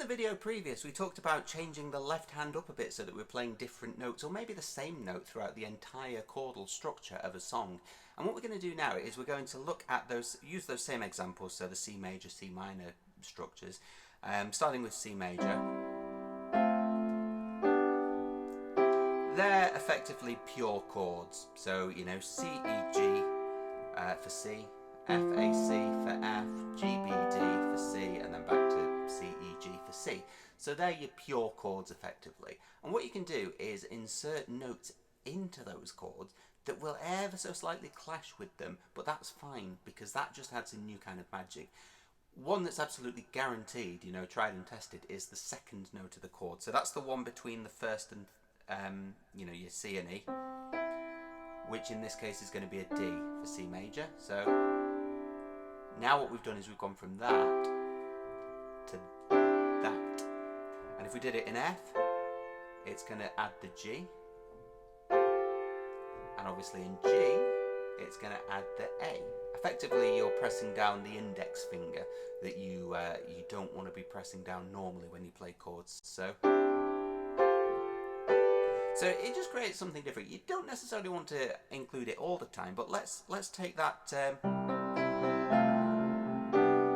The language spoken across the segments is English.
the video previous, we talked about changing the left hand up a bit so that we're playing different notes, or maybe the same note throughout the entire chordal structure of a song. And what we're going to do now is we're going to look at those, use those same examples, so the C major, C minor structures, starting with C major. They're effectively pure chords, so you know, C, E, G for C, F, A, C for F, G, B, D for C, and then back to C, E, G for C. So they're your pure chords effectively. And what you can do is insert notes into those chords that will ever so slightly clash with them, but that's fine because that just adds a new kind of magic. One that's absolutely guaranteed, you know, tried and tested, is the second note of the chord. So that's the one between the first and you know, your C and E, which in this case is going to be a D for C major. So now what we've done is we've gone from that to that. And if we did it in F, it's going to add the G. And obviously in G, it's going to add the A. Effectively, you're pressing down the index finger that you don't want to be pressing down normally when you play chords. So it just creates something different. You don't necessarily want to include it all the time, but let's take that.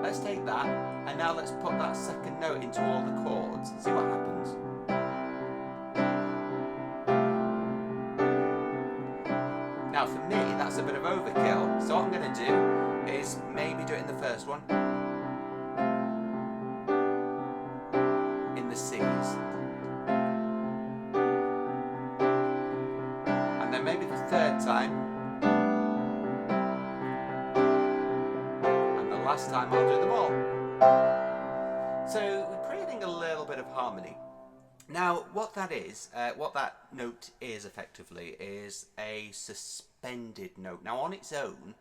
Let's take that, and now let's put that second note into all the chords and see what happens. Now for me, that's a bit of overkill, so what I'm going to do is maybe do it in the first one, in the C's, and then maybe the third time, and the last time I'll do them all. So we're creating a little bit of harmony. Now, what that is, what that note is effectively, is a suspended note. Now, on its own,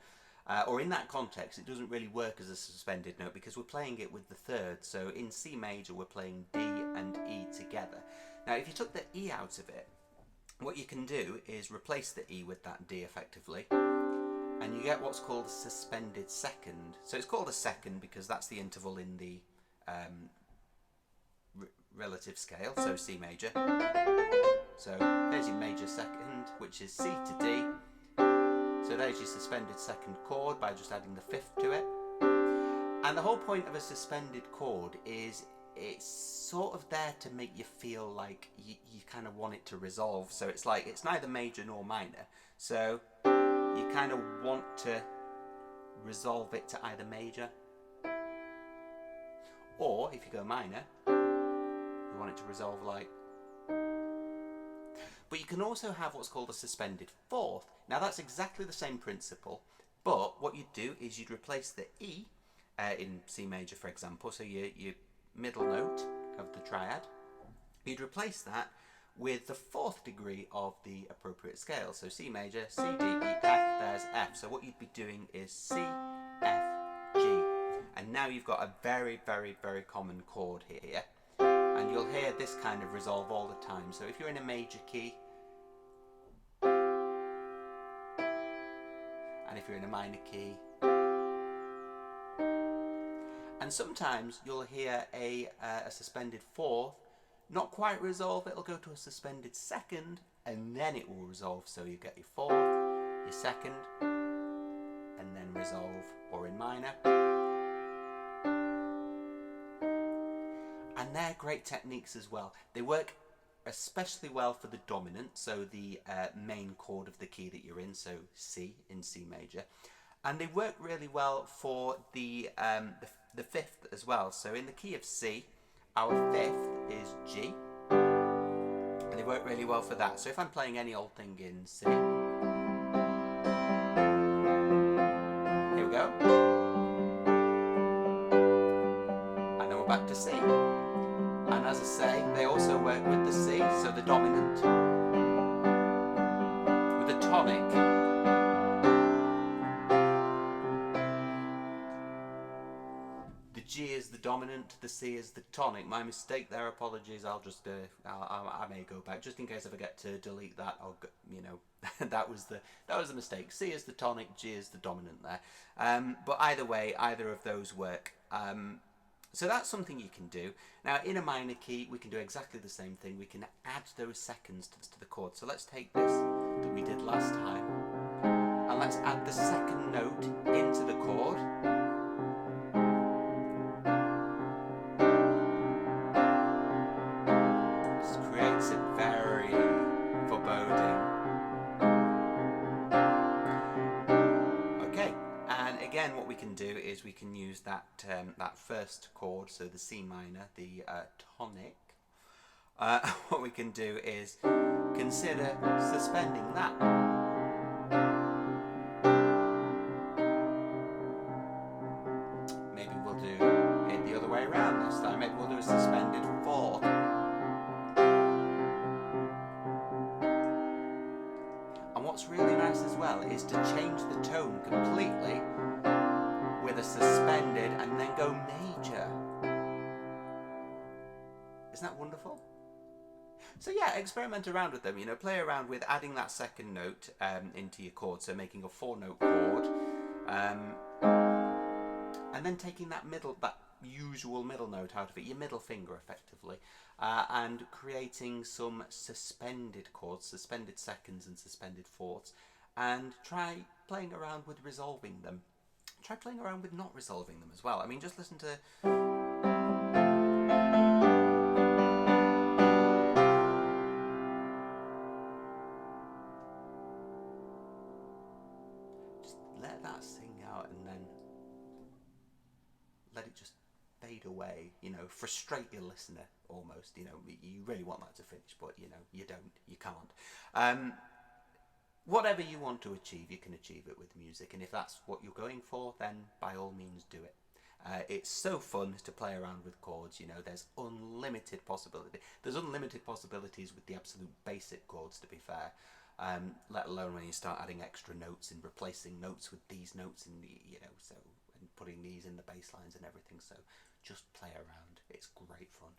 or in that context, it doesn't really work as a suspended note because we're playing it with the third. So in C major, we're playing D and E together. Now, if you took the E out of it, what you can do is replace the E with that D effectively, and you get what's called a suspended second. So it's called a second because that's the interval in the relative scale, so C major. So there's your major second, which is C to D. So there's your suspended second chord by just adding the fifth to it. And the whole point of a suspended chord is it's sort of there to make you feel like you kind of want it to resolve. So it's like it's neither major nor minor. So you kind of want to resolve it to either major, or if you go minor, you want it to resolve like. But you can also have what's called a suspended fourth. Now that's exactly the same principle, but what you'd do is you'd replace the E in C major, for example, so your middle note of the triad, you'd replace that with the fourth degree of the appropriate scale. So C major, C, D, E, F, there's F. So what you'd be doing is C, F, G. And now you've got a very, very, very common chord here. And you'll hear this kind of resolve all the time. So if you're in a major key, and if you're in a minor key, and sometimes you'll hear a suspended fourth not quite resolve, it'll go to a suspended second, and then it will resolve. So you get your fourth, your second, and then resolve, or in minor. And they're great techniques as well. They work especially well for the dominant, so the main chord of the key that you're in, so C in C major. And they work really well for the fifth as well. So in the key of C, our fifth is G, and they work really well for that. So if I'm playing any old thing in C, here we go, and then we're back to C. And as I say, they also work with the C, so the dominant, with the tonic, the G is the dominant, the C is the tonic. My mistake there, apologies. I'll just, I may go back just in case I forget to delete that. I'll, you know, that was the mistake. C is the tonic, G is the dominant there. But either way, either of those work. So that's something you can do. Now in a minor key we can do exactly the same thing. We can add those seconds to the chord. So let's take this that we did last time and let's add the second note into the chord. This creates it very foreboding. Okay, and again what we can do is we can use that that first chord, so the C minor, the tonic. What we can do is consider suspending that. Maybe we'll do it the other way around this time. Maybe we'll do a suspended fourth. And what's really nice as well is to change the tone completely with a suspended and then go major. Isn't that wonderful? So yeah, experiment around with them, you know, play around with adding that second note into your chord, so making a 4-note chord, and then taking that usual middle note out of it, your middle finger effectively, and creating some suspended chords, suspended seconds and suspended fourths, and try playing around with resolving them. Try playing around with not resolving them as well. I mean, just listen to... let that sing out and then let it just fade away, you know, frustrate your listener almost, you know, you really want that to finish, but you know, you can't. Whatever you want to achieve, you can achieve it with music, and if that's what you're going for, then by all means do it. It's so fun to play around with chords, you know, there's unlimited possibility. There's unlimited possibilities with the absolute basic chords, to be fair. Let alone when you start adding extra notes and replacing notes with these notes, and you know, so and putting these in the bass lines and everything. So just play around. It's great fun.